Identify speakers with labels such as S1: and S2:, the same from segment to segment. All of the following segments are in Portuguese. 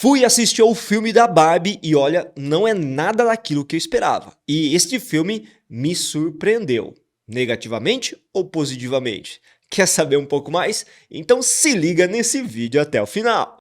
S1: Fui assistir ao filme da Barbie e olha, não é nada daquilo que eu esperava. E este filme me surpreendeu, negativamente ou positivamente? Quer saber um pouco mais? Então se liga nesse vídeo até o final.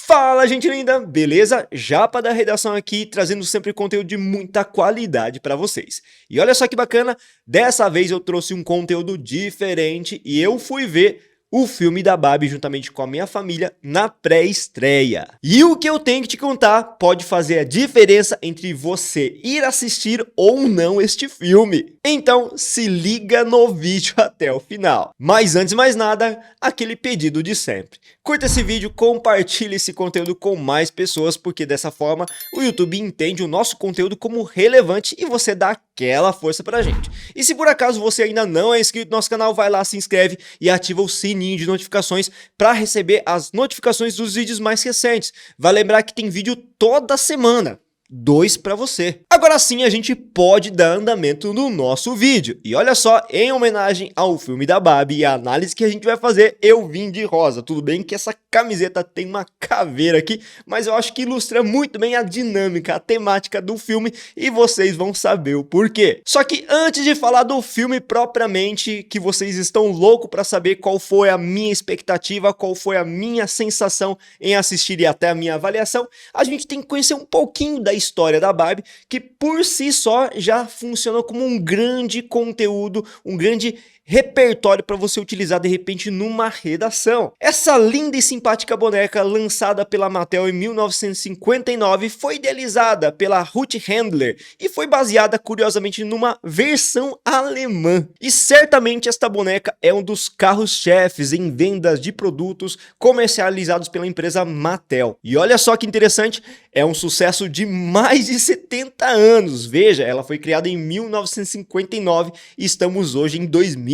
S1: Fala, gente linda, beleza? Japa da redação aqui, trazendo sempre conteúdo de muita qualidade para vocês. E olha só que bacana, dessa vez eu trouxe um conteúdo diferente e eu fui ver o filme da Barbie juntamente com a minha família na pré-estreia. E o que eu tenho que te contar pode fazer a diferença entre você ir assistir ou não este filme. Então se liga no vídeo até o final. Mas antes de mais nada, aquele pedido de sempre. Curta esse vídeo, compartilhe esse conteúdo com mais pessoas, porque dessa forma o YouTube entende o nosso conteúdo como relevante e você dá aquela força pra gente. E se por acaso você ainda não é inscrito no nosso canal, vai lá, se inscreve e ativa o sininho de notificações para receber as notificações dos vídeos mais recentes. Vai lembrar que tem vídeo toda semana. 2 para você. Agora sim a gente pode dar andamento no nosso vídeo. E olha só, em homenagem ao filme da Barbie e a análise que a gente vai fazer, eu vim de rosa. Tudo bem que essa camiseta tem uma caveira aqui, mas eu acho que ilustra muito bem a dinâmica, a temática do filme e vocês vão saber o porquê. Só que antes de falar do filme propriamente, que vocês estão loucos para saber qual foi a minha expectativa, qual foi a minha sensação em assistir e até a minha avaliação, a gente tem que conhecer um pouquinho da história da Barbie, que por si só já funcionou como um grande conteúdo, um grande repertório para você utilizar de repente numa redação. Essa linda e simpática boneca, lançada pela Mattel em 1959, foi idealizada pela Ruth Handler e foi baseada curiosamente numa versão alemã. E certamente esta boneca é um dos carros-chefes em vendas de produtos comercializados pela empresa Mattel. E olha só que interessante, é um sucesso de mais de 70 anos. Veja, ela foi criada em 1959 e estamos hoje em 2023.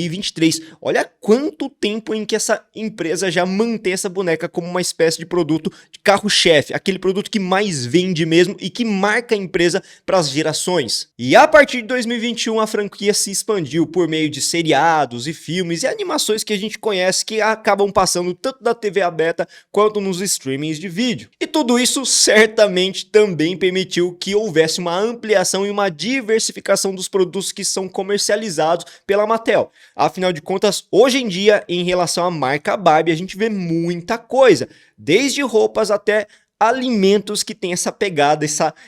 S1: Olha quanto tempo em que essa empresa já mantém essa boneca como uma espécie de produto de carro-chefe, aquele produto que mais vende mesmo e que marca a empresa para as gerações. E a partir de 2021 a franquia se expandiu por meio de seriados e filmes e animações que a gente conhece que acabam passando tanto na TV aberta quanto nos streamings de vídeo. E tudo isso certamente também permitiu que houvesse uma ampliação e uma diversificação dos produtos que são comercializados pela Mattel. Afinal de contas, hoje em dia, em relação à marca Barbie, a gente vê muita coisa, desde roupas até alimentos que tem essa pegada,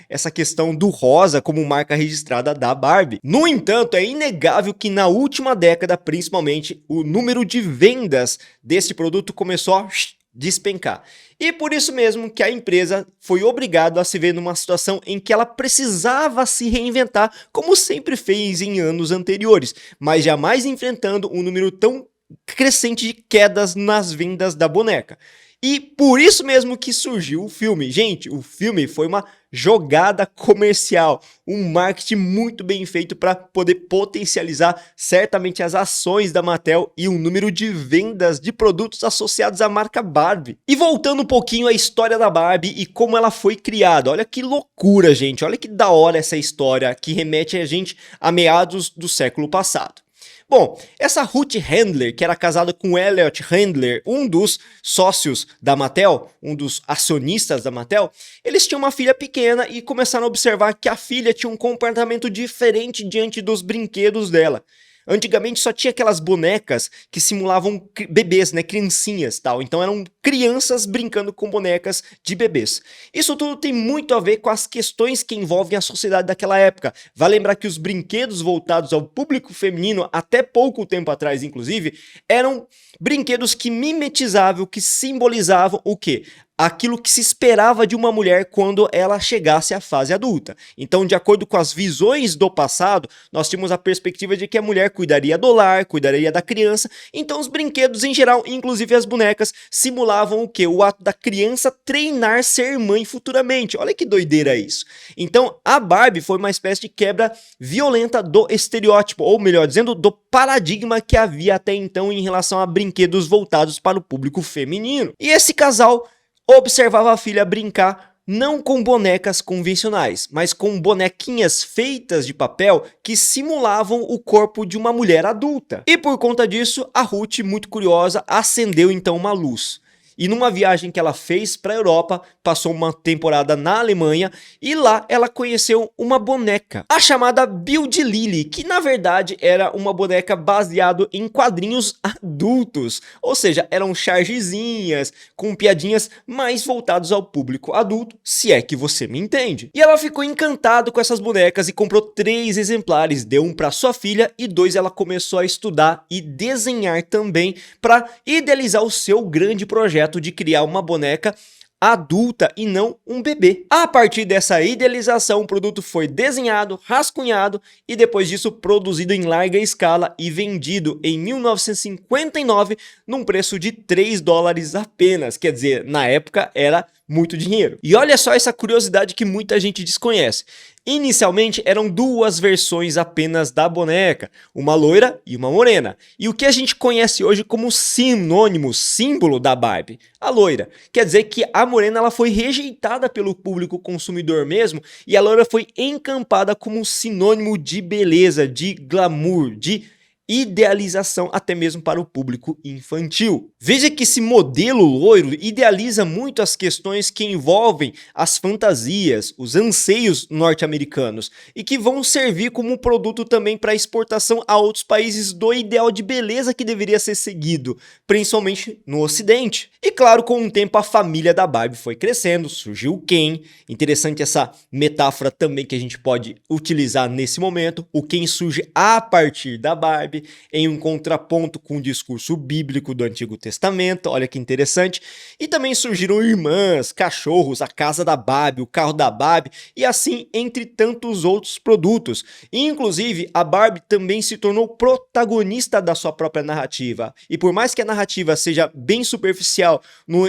S1: essa questão do rosa como marca registrada da Barbie. No entanto, é inegável que na última década, principalmente, o número de vendas desse produto começou a despencar. E por isso mesmo que a empresa foi obrigada a se ver numa situação em que ela precisava se reinventar, como sempre fez em anos anteriores, mas jamais enfrentando um número tão crescente de quedas nas vendas da boneca. E por isso mesmo que surgiu o filme. Gente, o filme foi uma jogada comercial, um marketing muito bem feito para poder potencializar certamente as ações da Mattel e o número de vendas de produtos associados à marca Barbie. E voltando um pouquinho à história da Barbie e como ela foi criada, olha que loucura, gente, olha que da hora essa história que remete a gente a meados do século passado. Bom, essa Ruth Handler, que era casada com Elliot Handler, um dos sócios da Mattel, um dos acionistas da Mattel, eles tinham uma filha pequena e começaram a observar que a filha tinha um comportamento diferente diante dos brinquedos dela. Antigamente só tinha aquelas bonecas que simulavam bebês, né, criancinhas tal, então eram crianças brincando com bonecas de bebês. Isso tudo tem muito a ver com as questões que envolvem a sociedade daquela época. Vai lembrar que os brinquedos voltados ao público feminino, até pouco tempo atrás inclusive, eram brinquedos que mimetizavam, que simbolizavam o quê? Aquilo que se esperava de uma mulher quando ela chegasse à fase adulta. Então, de acordo com as visões do passado, nós tínhamos a perspectiva de que a mulher cuidaria do lar, cuidaria da criança. Então, os brinquedos em geral, inclusive as bonecas, simulavam o quê? O ato da criança treinar ser mãe futuramente. Olha que doideira isso. Então, a Barbie foi uma espécie de quebra violenta do estereótipo, ou melhor dizendo, do paradigma que havia até então em relação a brinquedos voltados para o público feminino. E esse casal observava a filha brincar não com bonecas convencionais, mas com bonequinhas feitas de papel que simulavam o corpo de uma mulher adulta. E por conta disso, a Ruth, muito curiosa, acendeu então uma luz. E numa viagem que ela fez para a Europa, passou uma temporada na Alemanha e lá ela conheceu uma boneca, a chamada Build Lily, que na verdade era uma boneca baseada em quadrinhos adultos, ou seja, eram chargezinhas com piadinhas mais voltados ao público adulto, se é que você me entende. E ela ficou encantada com essas bonecas e comprou 3 exemplares, deu um para sua filha e 2 ela começou a estudar e desenhar também para idealizar o seu grande projeto de criar uma boneca adulta e não um bebê. A partir dessa idealização, o produto foi desenhado, rascunhado e depois disso produzido em larga escala e vendido em 1959 num preço de $3 apenas, quer dizer, na época era muito dinheiro. E olha só essa curiosidade que muita gente desconhece. Inicialmente eram 2 versões apenas da boneca, uma loira e uma morena. E o que a gente conhece hoje como sinônimo, símbolo da Barbie? A loira. Quer dizer que a morena ela foi rejeitada pelo público consumidor mesmo e a loira foi encampada como sinônimo de beleza, de glamour, de idealização até mesmo para o público infantil. Veja que esse modelo loiro idealiza muito as questões que envolvem as fantasias, os anseios norte-americanos e que vão servir como produto também para exportação a outros países do ideal de beleza que deveria ser seguido, principalmente no Ocidente. E claro, com o tempo a família da Barbie foi crescendo, surgiu o Ken, interessante essa metáfora também que a gente pode utilizar nesse momento, o Ken surge a partir da Barbie, em um contraponto com o discurso bíblico do Antigo Testamento, olha que interessante, e também surgiram irmãs, cachorros, a casa da Barbie, o carro da Barbie, e assim entre tantos outros produtos. E, inclusive, a Barbie também se tornou protagonista da sua própria narrativa, e por mais que a narrativa seja bem superficial,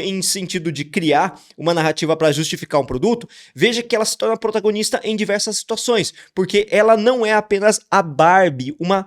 S1: em sentido de criar uma narrativa para justificar um produto, veja que ela se torna protagonista em diversas situações, porque ela não é apenas a Barbie, uma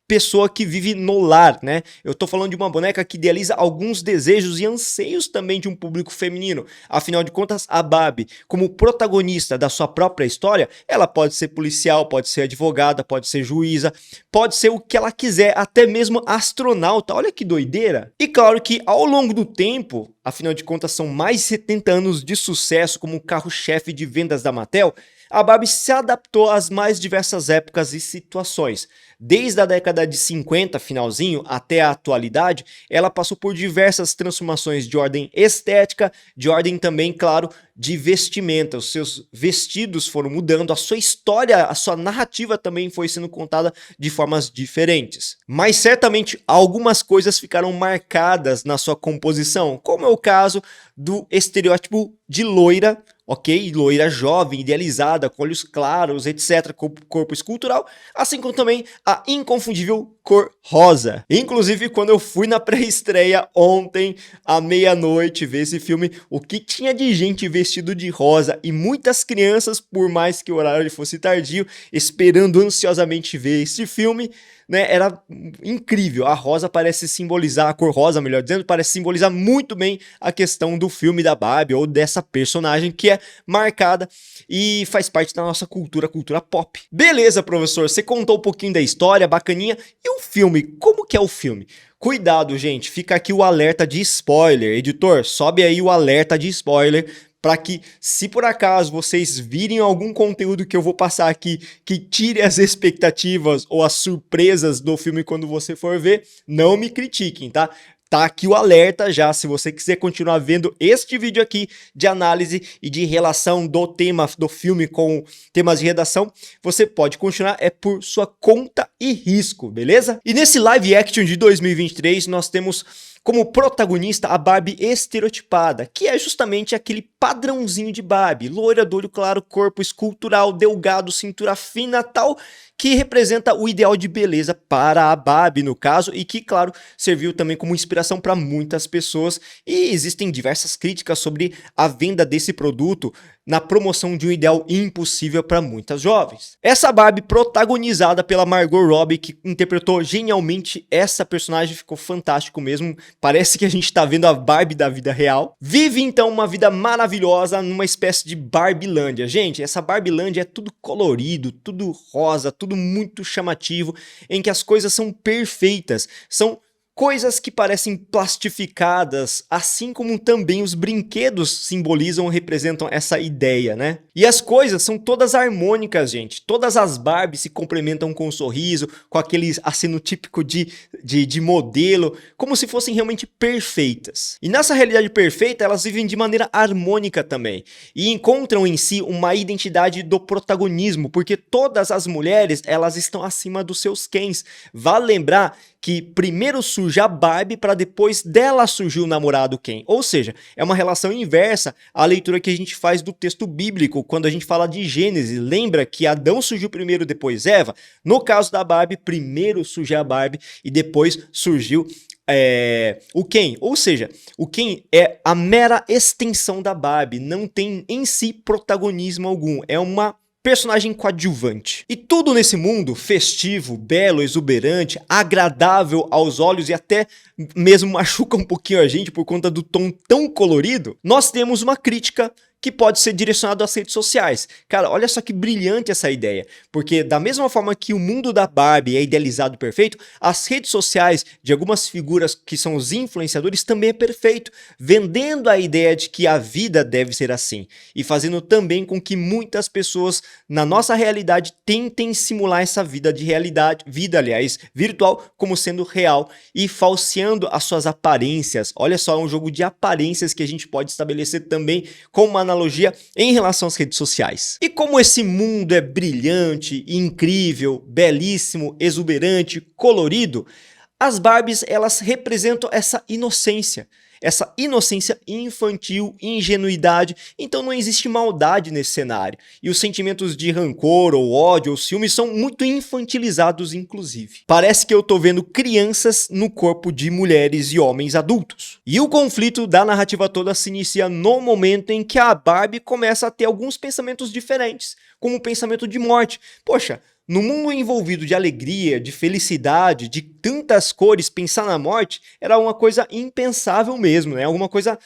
S1: pessoa que vive no lar, né? Eu tô falando de uma boneca que idealiza alguns desejos e anseios também de um público feminino. Afinal de contas, a Barbie, como protagonista da sua própria história, ela pode ser policial, pode ser advogada, pode ser juíza, pode ser o que ela quiser, até mesmo astronauta. Olha que doideira! E claro que ao longo do tempo, afinal de contas são mais de 70 anos de sucesso como carro-chefe de vendas da Mattel, a Barbie se adaptou às mais diversas épocas e situações. Desde a década de 50, finalzinho, até a atualidade, ela passou por diversas transformações de ordem estética, de ordem também, claro, de vestimenta. Os seus vestidos foram mudando, a sua história, a sua narrativa também foi sendo contada de formas diferentes. Mas certamente algumas coisas ficaram marcadas na sua composição, como é o caso do estereótipo de loira, ok? Loira jovem, idealizada, com olhos claros, etc., corpo escultural, assim como também a inconfundível cor rosa. Inclusive, quando eu fui na pré-estreia ontem, à meia-noite, ver esse filme, o que tinha de gente vestido de rosa e muitas crianças, por mais que o horário fosse tardio, esperando ansiosamente ver esse filme, né, era incrível. A rosa parece simbolizar, a cor rosa, melhor dizendo, parece simbolizar muito bem a questão do filme da Barbie ou dessa personagem que é marcada e faz parte da nossa cultura, cultura pop. Beleza, professor, você contou um pouquinho da história, bacaninha. E o filme? Como que é o filme? Cuidado, gente, fica aqui o alerta de spoiler. Editor, sobe aí o alerta de spoiler para que, se por acaso vocês virem algum conteúdo que eu vou passar aqui que tire as expectativas ou as surpresas do filme quando você for ver, não me critiquem, tá? Tá aqui o alerta já, se você quiser continuar vendo este vídeo aqui de análise e de relação do tema do filme com temas de redação, você pode continuar, é por sua conta e risco, beleza? E nesse live action de 2023 nós temos como protagonista a Barbie estereotipada, que é justamente aquele padrãozinho de Barbie, loira do olho claro, corpo escultural, delgado, cintura fina, tal, que representa o ideal de beleza para a Barbie no caso e que, claro, serviu também como inspiração para muitas pessoas e existem diversas críticas sobre a venda desse produto na promoção de um ideal impossível para muitas jovens. Essa Barbie protagonizada pela Margot Robbie, que interpretou genialmente essa personagem, ficou fantástico mesmo, Parece que a gente tá vendo a Barbie da vida real. Vive então uma vida maravilhosa numa espécie de Barbilândia. Gente, essa Barbilândia é tudo colorido, tudo rosa, tudo muito chamativo, em que as coisas são perfeitas, são coisas que parecem plastificadas, assim como também os brinquedos simbolizam ou representam essa ideia, né? E as coisas são todas harmônicas, gente. Todas as Barbies se complementam com um sorriso, com aquele aceno típico de modelo, como se fossem realmente perfeitas. E nessa realidade perfeita, elas vivem de maneira harmônica também. E encontram em si uma identidade do protagonismo, porque todas as mulheres, elas estão acima dos seus Kens. Vale lembrar que primeiro surge a Barbie para depois dela surgir o namorado Ken. Ou seja, é uma relação inversa à leitura que a gente faz do texto bíblico quando a gente fala de Gênesis. Lembra que Adão surgiu primeiro, depois Eva? No caso da Barbie, primeiro surgiu a Barbie e depois surgiu o Ken. Ou seja, o Ken é a mera extensão da Barbie, não tem em si protagonismo algum, é uma personagem coadjuvante. E tudo nesse mundo festivo, belo, exuberante, agradável aos olhos e até mesmo machuca um pouquinho a gente por conta do tom tão colorido, nós temos uma crítica que pode ser direcionado às redes sociais. Cara, olha só que brilhante essa ideia, porque da mesma forma que o mundo da Barbie é idealizado perfeito, as redes sociais de algumas figuras que são os influenciadores também é perfeito, vendendo a ideia de que a vida deve ser assim, e fazendo também com que muitas pessoas na nossa realidade tentem simular essa vida de realidade, virtual, como sendo real, e falseando as suas aparências. Olha só, é um jogo de aparências que a gente pode estabelecer também com uma analogia em relação às redes sociais. E como esse mundo é brilhante, incrível, belíssimo, exuberante, colorido, as Barbies, elas representam essa inocência infantil, ingenuidade, então não existe maldade nesse cenário. E os sentimentos de rancor, ou ódio, ou ciúme são muito infantilizados, inclusive. Parece que eu tô vendo crianças no corpo de mulheres e homens adultos. E o conflito da narrativa toda se inicia no momento em que a Barbie começa a ter alguns pensamentos diferentes, como o pensamento de morte. Poxa, no mundo envolvido de alegria, de felicidade, de tantas cores, pensar na morte era uma coisa impensável mesmo, né? Alguma coisa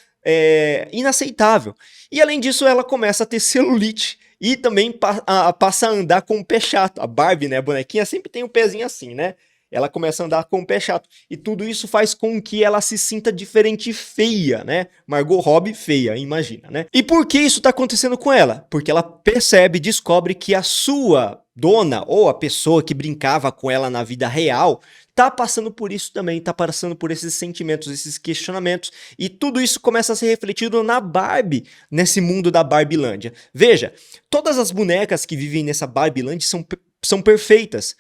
S1: inaceitável. E além disso, ela começa a ter celulite e também passa a andar com o pé chato. A Barbie, né, a bonequinha, sempre tem um pezinho assim, né? Ela começa a andar com o pé chato. E tudo isso faz com que ela se sinta diferente e feia, né? Margot Robbie feia, imagina, né? E por que isso tá acontecendo com ela? Porque ela percebe, descobre que a sua dona ou a pessoa que brincava com ela na vida real tá passando por isso também, tá passando por esses sentimentos, esses questionamentos, e tudo isso começa a ser refletido na Barbie, nesse mundo da Barbilândia. Veja, todas as bonecas que vivem nessa Barbilândia são perfeitas,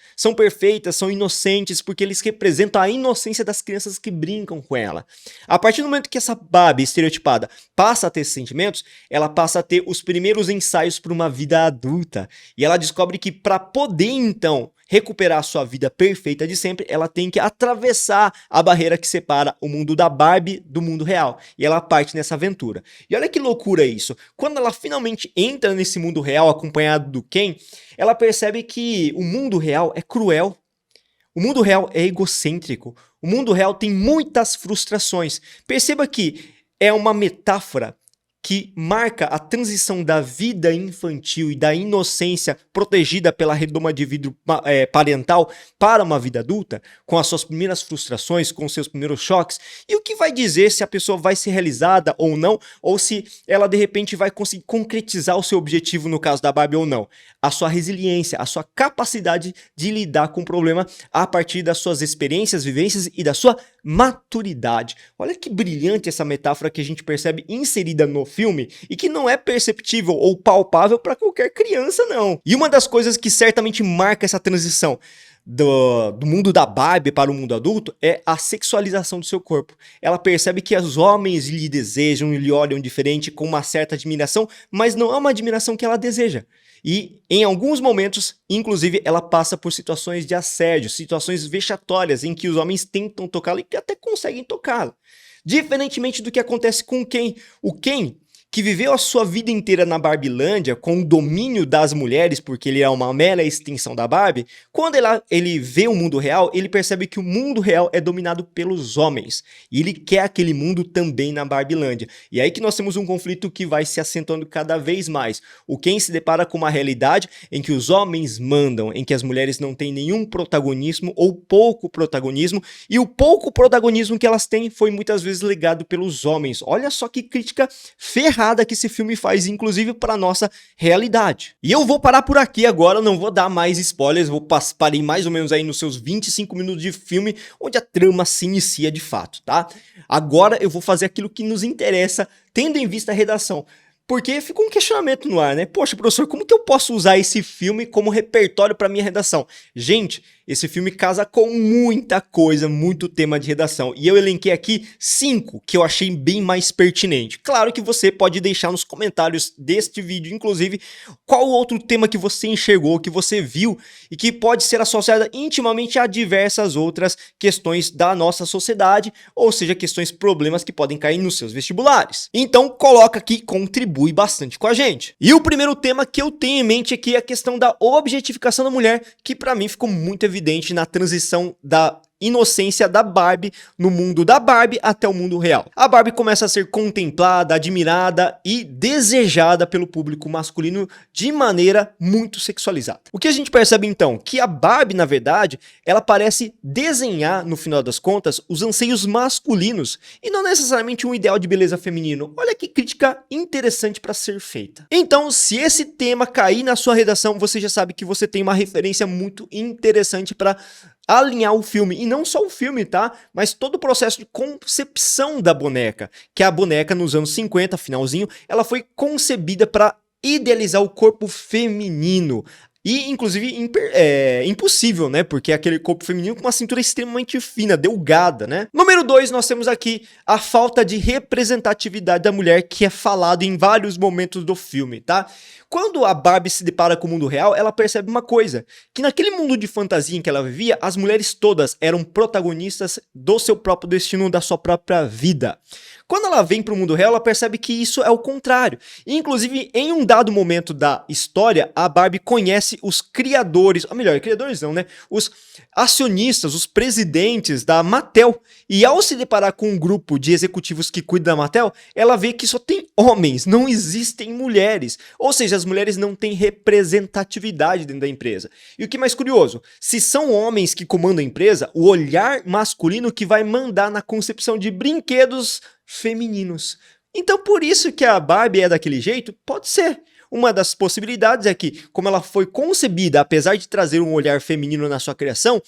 S1: são inocentes, porque eles representam a inocência das crianças que brincam com ela. A partir do momento que essa Barbie estereotipada passa a ter esses sentimentos, ela passa a ter os primeiros ensaios para uma vida adulta, e ela descobre que para poder então recuperar a sua vida perfeita de sempre, ela tem que atravessar a barreira que separa o mundo da Barbie do mundo real. E ela parte nessa aventura. E olha que loucura isso. Quando ela finalmente entra nesse mundo real, acompanhada do Ken, ela percebe que o mundo real é cruel. O mundo real é egocêntrico. O mundo real tem muitas frustrações. Perceba que é uma metáfora que marca a transição da vida infantil e da inocência protegida pela redoma de vidro parental para uma vida adulta, com as suas primeiras frustrações, com os seus primeiros choques, e o que vai dizer se a pessoa vai ser realizada ou não, ou se ela de repente vai conseguir concretizar o seu objetivo, no caso da Barbie ou não. A sua resiliência, a sua capacidade de lidar com o problema a partir das suas experiências, vivências e da sua maturidade. Olha que brilhante essa metáfora que a gente percebe inserida no filme e que não é perceptível ou palpável para qualquer criança, não. E uma das coisas que certamente marca essa transição do mundo da Barbie para o mundo adulto é a sexualização do seu corpo. Ela percebe que os homens lhe desejam e lhe olham diferente com uma certa admiração, mas não é uma admiração que ela deseja. E em alguns momentos, inclusive, ela passa por situações de assédio, situações vexatórias em que os homens tentam tocá-la e até conseguem tocá-la. Diferentemente do que acontece com o Ken. O Ken, que viveu a sua vida inteira na Barbilândia com o domínio das mulheres, porque ele é uma mera extensão da Barbie, quando ele vê o mundo real, ele percebe que o mundo real é dominado pelos homens. E ele quer aquele mundo também na Barbilândia. E aí que nós temos um conflito que vai se acentuando cada vez mais. O Ken se depara com uma realidade em que os homens mandam, em que as mulheres não têm nenhum protagonismo ou pouco protagonismo, e o pouco protagonismo que elas têm foi muitas vezes legado pelos homens. Olha só que crítica ferrada que esse filme faz, inclusive para nossa realidade. E eu vou parar por aqui agora, não vou dar mais spoilers, parei mais ou menos aí nos seus 25 minutos de filme, onde a trama se inicia de fato, tá? Agora eu vou fazer aquilo que nos interessa, tendo em vista a redação. Porque ficou um questionamento no ar, né? Poxa, professor, como que eu posso usar esse filme como repertório para minha redação? Gente, esse filme casa com muita coisa, muito tema de redação. E eu elenquei aqui 5 que eu achei bem mais pertinente. Claro que você pode deixar nos comentários deste vídeo, inclusive, qual outro tema que você enxergou, que você viu e que pode ser associado intimamente a diversas outras questões da nossa sociedade, ou seja, questões, problemas que podem cair nos seus vestibulares. Então, coloca aqui, contribui bastante com a gente. E o primeiro tema que eu tenho em mente aqui é a questão da objetificação da mulher, que para mim ficou muito evidente na transição da inocência da Barbie no mundo da Barbie até o mundo real. A Barbie começa a ser contemplada, admirada e desejada pelo público masculino de maneira muito sexualizada. O que a gente percebe então? Que a Barbie, na verdade, ela parece desenhar, no final das contas, os anseios masculinos e não necessariamente um ideal de beleza feminino. Olha que crítica interessante para ser feita. Então, se esse tema cair na sua redação, você já sabe que você tem uma referência muito interessante para alinhar o filme, e não só o filme, tá? Mas todo o processo de concepção da boneca, que a boneca nos anos 50, finalzinho, ela foi concebida para idealizar o corpo feminino. E, inclusive, impossível, né? Porque é aquele corpo feminino com uma cintura extremamente fina, delgada, né? Número 2, nós temos aqui a falta de representatividade da mulher, que é falado em vários momentos do filme, tá? Quando a Barbie se depara com o mundo real, ela percebe uma coisa, que naquele mundo de fantasia em que ela vivia, as mulheres todas eram protagonistas do seu próprio destino, da sua própria vida. Quando ela vem para o mundo real, ela percebe que isso é o contrário. E, inclusive, em um dado momento da história, a Barbie conhece os criadores, ou melhor, criadores não, né? Os acionistas, os presidentes da Mattel. E ao se deparar com um grupo de executivos que cuidam da Mattel, ela vê que só tem homens, não existem mulheres. Ou seja, as mulheres não têm representatividade dentro da empresa. E o que é mais curioso, se são homens que comandam a empresa, o olhar masculino que vai mandar na concepção de brinquedos femininos. Então, por isso que a Barbie é daquele jeito? Pode ser. Uma das possibilidades é que, como ela foi concebida, apesar de trazer um olhar feminino na sua criação,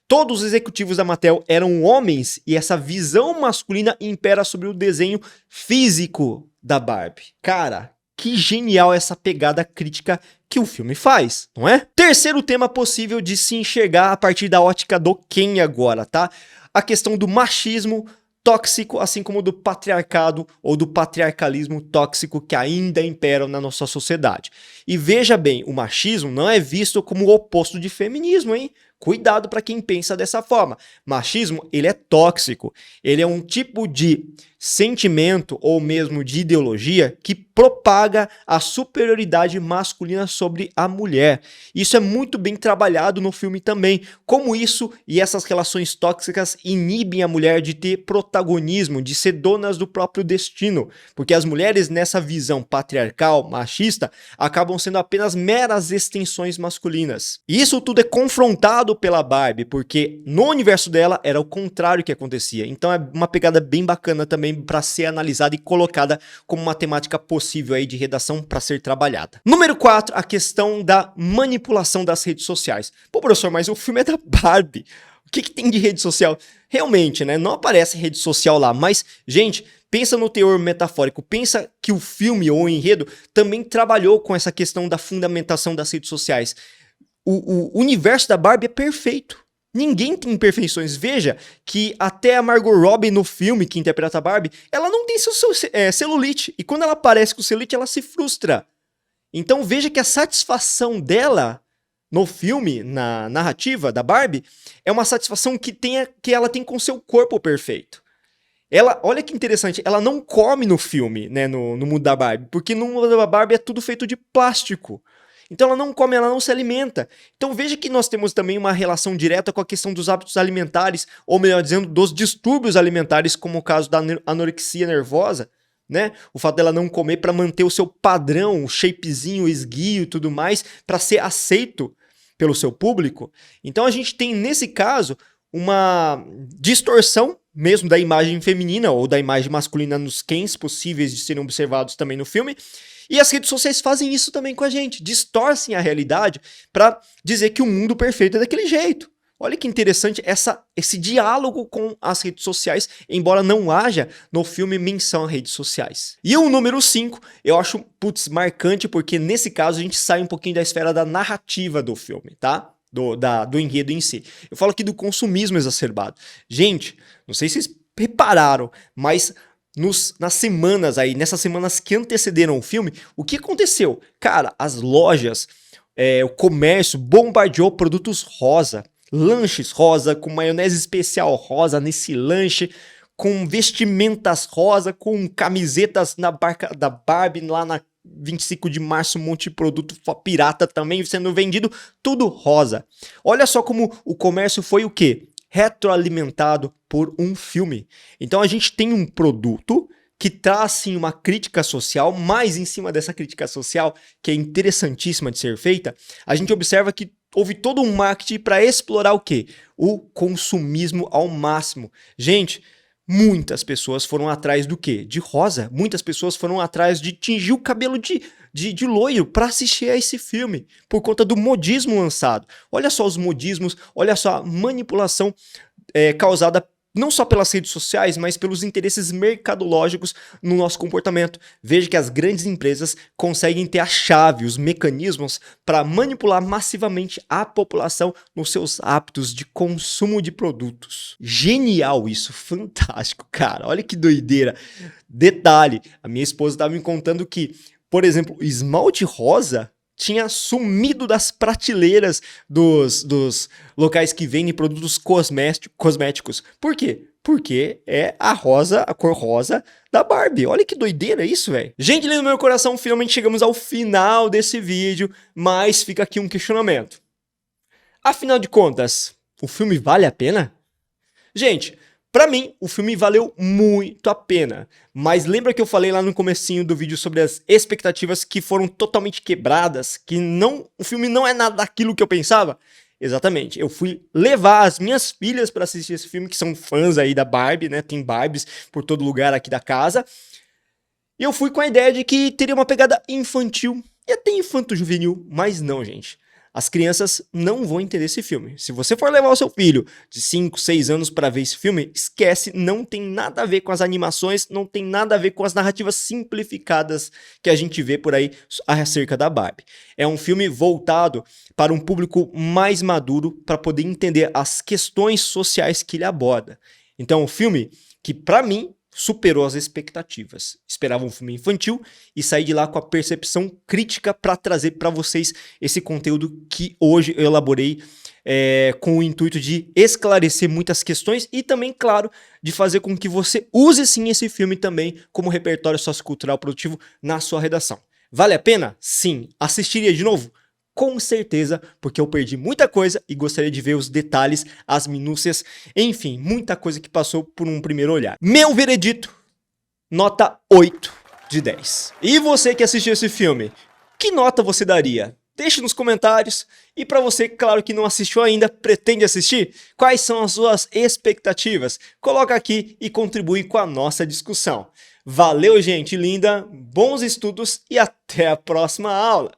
S1: todos os executivos da Mattel eram homens e essa visão masculina impera sobre o desenho físico da Barbie. Cara, que genial essa pegada crítica que o filme faz, não é? Terceiro tema possível de se enxergar a partir da ótica do Ken agora, tá? A questão do machismo tóxico, assim como do patriarcado ou do patriarcalismo tóxico que ainda imperam na nossa sociedade. E veja bem, o machismo não é visto como o oposto de feminismo, hein? Cuidado para quem pensa dessa forma. Machismo, ele é tóxico. Ele é um tipo de sentimento ou mesmo de ideologia que propaga a superioridade masculina sobre a mulher. Isso é muito bem trabalhado no filme também. Como isso e essas relações tóxicas inibem a mulher de ter protagonismo, de ser donas do próprio destino. Porque as mulheres nessa visão patriarcal, machista, acabam sendo apenas meras extensões masculinas. E isso tudo é confrontado pela Barbie, porque no universo dela era o contrário que acontecia. Então é uma pegada bem bacana também para ser analisada e colocada como uma temática possível aí de redação para ser trabalhada. Número 4, a questão da manipulação das redes sociais. Pô, professor, mas o filme é da Barbie. O que tem de rede social? Realmente, né? Não aparece rede social lá, mas, gente, pensa no teor metafórico, pensa que o filme ou o enredo também trabalhou com essa questão da fundamentação das redes sociais. O universo da Barbie é perfeito. Ninguém tem imperfeições. Veja que até a Margot Robbie no filme que interpreta a Barbie, ela não tem seu celulite. E quando ela aparece com celulite, ela se frustra. Então veja que a satisfação dela no filme, na narrativa da Barbie, é uma satisfação que ela tem com seu corpo perfeito. olha que interessante, ela não come no filme, né, no mundo da Barbie, porque no mundo da Barbie é tudo feito de plástico. Então ela não come, ela não se alimenta. Então veja que nós temos também uma relação direta com a questão dos hábitos alimentares, ou melhor dizendo, dos distúrbios alimentares, como o caso da anorexia nervosa, né? O fato dela não comer para manter o seu padrão, o shapezinho, o esguio e tudo mais, para ser aceito pelo seu público. Então a gente tem, nesse caso, uma distorção mesmo da imagem feminina ou da imagem masculina nos cães possíveis de serem observados também no filme. E as redes sociais fazem isso também com a gente, distorcem a realidade para dizer que o mundo perfeito é daquele jeito. Olha que interessante esse diálogo com as redes sociais, embora não haja no filme menção a redes sociais. E o número 5, eu acho, putz, marcante, porque nesse caso a gente sai um pouquinho da esfera da narrativa do filme, tá? Do enredo em si. Eu falo aqui do consumismo exacerbado. Gente, não sei se vocês repararam, mas nessas semanas que antecederam o filme, o que aconteceu? Cara, as lojas, o comércio bombardeou produtos rosa, lanches rosa, com maionese especial rosa nesse lanche, com vestimentas rosa, com camisetas na barca da Barbie lá na 25 de março, um monte de produto pirata também sendo vendido, tudo rosa. Olha só como o comércio foi o quê? Retroalimentado por um filme. Então a gente tem um produto que traz sim uma crítica social, mas em cima dessa crítica social, que é interessantíssima de ser feita, a gente observa que houve todo um marketing para explorar o quê? O consumismo ao máximo. Gente, muitas pessoas foram atrás do quê? De rosa. Muitas pessoas foram atrás de tingir o cabelo de loiro para assistir a esse filme, por conta do modismo lançado. Olha só os modismos, olha só a manipulação causada não só pelas redes sociais, mas pelos interesses mercadológicos no nosso comportamento. Veja que as grandes empresas conseguem ter a chave, os mecanismos para manipular massivamente a população nos seus hábitos de consumo de produtos. Genial isso, fantástico, cara. Olha que doideira. Detalhe, a minha esposa estava me contando que, por exemplo, o esmalte rosa tinha sumido das prateleiras dos locais que vendem produtos cosméticos. Por quê? Porque é a cor rosa da Barbie. Olha que doideira isso, velho. Gente, lindo do meu coração, finalmente chegamos ao final desse vídeo, mas fica aqui um questionamento. Afinal de contas, o filme vale a pena? Gente, pra mim, o filme valeu muito a pena, mas lembra que eu falei lá no comecinho do vídeo sobre as expectativas que foram totalmente quebradas, que o filme não é nada daquilo que eu pensava? Exatamente, eu fui levar as minhas filhas para assistir esse filme, que são fãs aí da Barbie, né, tem Barbies por todo lugar aqui da casa, e eu fui com a ideia de que teria uma pegada infantil, e até infanto-juvenil, mas não, gente. As crianças não vão entender esse filme. Se você for levar o seu filho de 5, 6 anos para ver esse filme, esquece, não tem nada a ver com as animações, não tem nada a ver com as narrativas simplificadas que a gente vê por aí acerca da Barbie. É um filme voltado para um público mais maduro para poder entender as questões sociais que ele aborda. Então, um filme que, para mim, superou as expectativas. Esperava um filme infantil e saí de lá com a percepção crítica para trazer para vocês esse conteúdo que hoje eu elaborei com o intuito de esclarecer muitas questões e também, claro, de fazer com que você use sim esse filme também como repertório sociocultural produtivo na sua redação. Vale a pena? Sim. Assistiria de novo? Com certeza, porque eu perdi muita coisa e gostaria de ver os detalhes, as minúcias, enfim, muita coisa que passou por um primeiro olhar. Meu veredito, nota 8 de 10. E você que assistiu esse filme, que nota você daria? Deixe nos comentários. E para você, claro, que não assistiu ainda, pretende assistir? Quais são as suas expectativas? Coloca aqui e contribui com a nossa discussão. Valeu, gente linda, bons estudos e até a próxima aula!